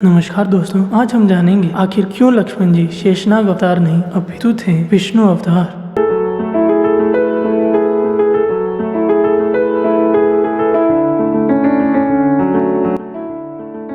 नमस्कार दोस्तों, आज हम जानेंगे आखिर क्यों लक्ष्मण जी शेषनाग अवतार नहीं अपितु थे विष्णु अवतार।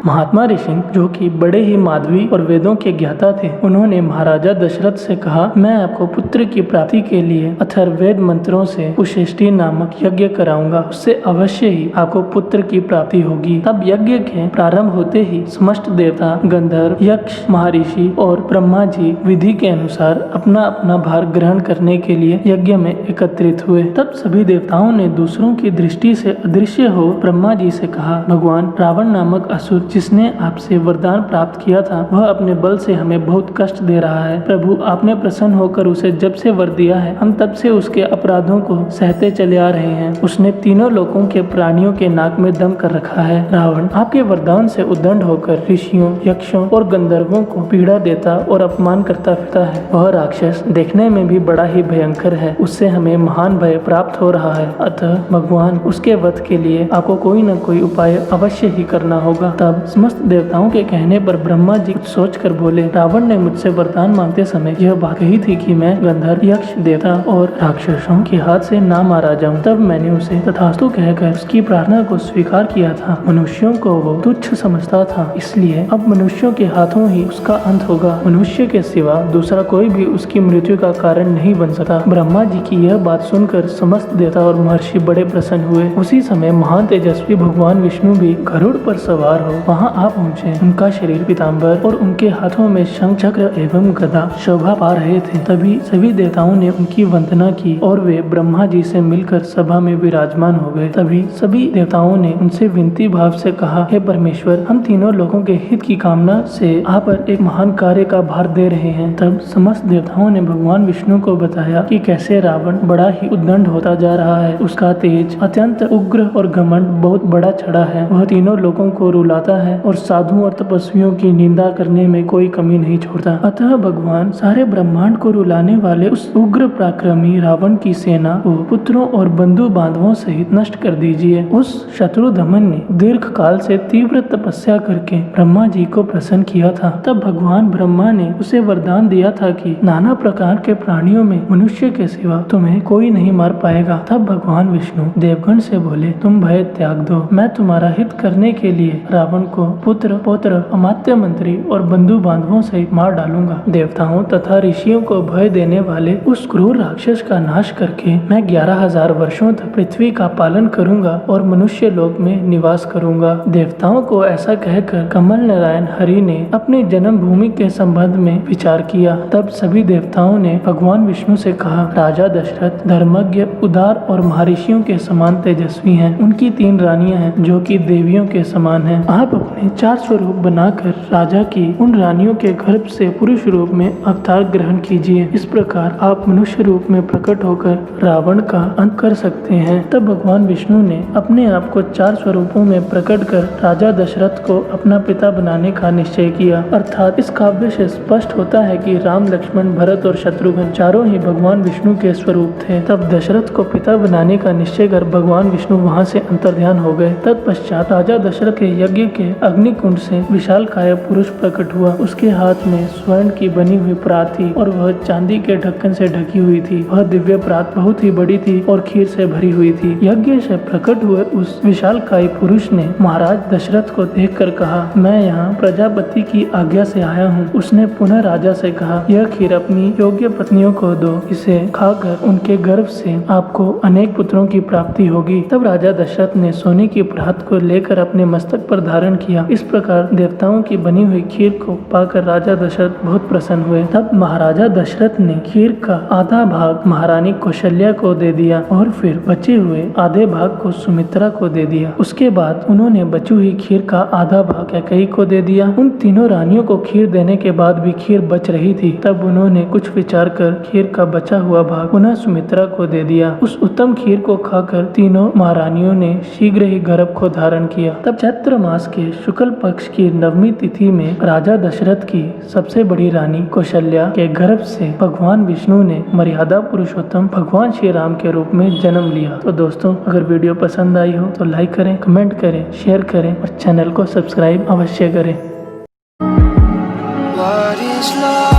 महात्मा ऋषि जो कि बड़े ही माधवी और वेदों के ज्ञाता थे, उन्होंने महाराजा दशरथ से कहा, मैं आपको पुत्र की प्राप्ति के लिए अथर्ववेद मंत्रों से कुशेष्टि नामक यज्ञ कराऊंगा, उससे अवश्य ही आपको पुत्र की प्राप्ति होगी। तब यज्ञ के प्रारंभ होते ही समस्त देवता, गंधर्व, यक्ष, महर्षि और ब्रह्मा जी विधि के अनुसार अपना अपना भार ग्रहण करने के लिए यज्ञ में एकत्रित हुए। तब सभी देवताओं ने दूसरों की दृष्टि से अदृश्य हो ब्रह्मा जी से कहा, भगवान रावण नामक असुर जिसने आपसे वरदान प्राप्त किया था, वह अपने बल से हमें बहुत कष्ट दे रहा है। प्रभु, आपने प्रसन्न होकर उसे जब से वर दिया है, हम तब से उसके अपराधों को सहते चले आ रहे हैं। उसने तीनों लोकों के प्राणियों के नाक में दम कर रखा है। रावण आपके वरदान से उद्दंड होकर ऋषियों, यक्षों और गंधर्वों को पीड़ा देता और अपमान करता फिरता है। वह राक्षस देखने में भी बड़ा ही भयंकर है, उससे हमें महान भय प्राप्त हो रहा है। अतः भगवान, उसके वध के लिए आपको कोई न कोई उपाय अवश्य ही करना होगा। तब समस्त देवताओं के कहने पर ब्रह्मा जी कुछ सोच कर बोले, रावण ने मुझसे वरदान मांगते समय यह बात कही थी कि मैं गंधर्व, यक्ष, देवता और राक्षसों के हाथ से ना मारा जाऊं। तब मैंने उसे तथास्तु कहकर उसकी प्रार्थना को स्वीकार किया था। मनुष्यों को वो तुच्छ समझता था, इसलिए अब मनुष्यों के हाथों ही उसका अंत होगा। मनुष्य के सिवा दूसरा कोई भी उसकी मृत्यु का कारण नहीं बन सकता। ब्रह्मा जी की यह बात सुनकर समस्त देवता और महर्षि बड़े प्रसन्न हुए। उसी समय महान तेजस्वी भगवान विष्णु भी गरुड़ पर सवार हो वहां आ पहुँचे। उनका शरीर पीताम्बर और उनके हाथों में शंख, चक्र एवं गदा शोभा पा रहे थे। तभी सभी देवताओं ने उनकी वंदना की और वे ब्रह्मा जी से मिलकर सभा में विराजमान हो गए। तभी सभी देवताओं ने उनसे विनती भाव से कहा, हे परमेश्वर, हम तीनों लोगों के हित की कामना से आप पर एक महान कार्य का भार दे रहे हैं। तब समस्त देवताओं ने भगवान विष्णु को बताया कि कैसे रावण बड़ा ही उद्दंड होता जा रहा है। उसका तेज अत्यंत उग्र और घमंड बहुत बड़ा चढ़ा है। वह तीनों लोगों को रुलाता है और साधुओं और तपस्वियों की निंदा करने में कोई कमी नहीं छोड़ता। अतः भगवान, सारे ब्रह्मांड को रुलाने वाले उस उग्र पराक्रमी रावण की सेना को पुत्रों और बंधु बांधवों सहित नष्ट कर दीजिए। उस शत्रु दमन ने दीर्घ काल से तीव्र तपस्या करके ब्रह्मा जी को प्रसन्न किया था। तब भगवान ब्रह्मा ने उसे वरदान दिया था कि नाना प्रकार के प्राणियों में मनुष्य के सिवा तुम्हें कोई नहीं मार पाएगा। तब भगवान विष्णु देवगण से बोले, तुम भय त्याग दो, मैं तुम्हारा हित करने के लिए रावण को पुत्र, पौत्र, अमात्य, मंत्री और बंधु बांधवों सहित मार डालूंगा। देवताओं तथा ऋषियों को भय देने वाले उस क्रूर राक्षस का नाश करके मैं 11,000 वर्षों तक पृथ्वी का पालन करूंगा और मनुष्य लोक में निवास करूंगा। देवताओं को ऐसा कहकर कमल नारायण हरि ने अपनी जन्म भूमि के संबंध में विचार किया। तब सभी देवताओं ने भगवान विष्णु से कहा, राजा दशरथ धर्मज्ञ, उदार और महर्षियों के समान तेजस्वी हैं। उनकी 3 रानियां हैं जो कि देवियों के समान हैं। आप अपने 4 स्वरूप बनाकर राजा की उन रानियों के गर्भ से पुरुष रूप में अवतार ग्रहण कीजिए। इस प्रकार आप मनुष्य रूप में प्रकट होकर रावण का अंत कर सकते हैं। तब भगवान विष्णु ने अपने आप को 4 स्वरूपों में प्रकट कर राजा दशरथ को अपना पिता बनाने का निश्चय किया। अर्थात इस काव्य से स्पष्ट होता है कि राम, लक्ष्मण, भरत और शत्रुघ्न चारों ही भगवान विष्णु के स्वरूप थे। तब दशरथ को पिता बनाने का निश्चय कर भगवान विष्णु वहाँ से अंतर्ध्यान हो गए। तत्पश्चात राजा दशरथ के यज्ञ के अग्निकुंड से विशाल काय पुरुष प्रकट हुआ। उसके हाथ में स्वर्ण की बनी हुई प्रात थी और वह चांदी के ढक्कन से ढकी हुई थी। वह दिव्य प्रात बहुत ही बड़ी थी और खीर से भरी हुई थी। यज्ञ से प्रकट हुए उस विशाल काय पुरुष ने महाराज दशरथ को देखकर कहा, मैं यहाँ प्रजापति की आज्ञा से आया हूँ। उसने पुनः राजा से कहा, यह खीर अपनी योग्य पत्नियों को दो, इसे खाकर उनके गर्भ से आपको अनेक पुत्रों की प्राप्ति होगी। तब राजा दशरथ ने सोने की प्रात को लेकर अपने मस्तक पर धारण किया। इस प्रकार देवताओं की बनी हुई खीर को पाकर राजा दशरथ बहुत प्रसन्न हुए। तब महाराजा दशरथ ने खीर का आधा भाग महारानी कौशल्या को दे दिया और फिर बचे हुए आधे भाग को सुमित्रा को दे दिया। उसके बाद उन्होंने बची हुई खीर का आधा भाग कैकेयी को दे दिया। उन तीनों रानियों को खीर देने के बाद भी खीर बच रही थी। तब उन्होंने कुछ विचार कर खीर का बचा हुआ भाग पुनः सुमित्रा को दे दिया। उस उत्तम खीर को खाकर तीनों महारानियों ने शीघ्र ही गर्भ को धारण किया। तब चैत्र मास के शुक्ल पक्ष की नवमी तिथि में राजा दशरथ की सबसे बड़ी रानी कौशल्या के गर्भ से भगवान विष्णु ने मर्यादा पुरुषोत्तम भगवान श्री राम के रूप में जन्म लिया। तो दोस्तों, अगर वीडियो पसंद आई हो तो लाइक करें, कमेंट करें, शेयर करें और चैनल को सब्सक्राइब अवश्य करें। what is love?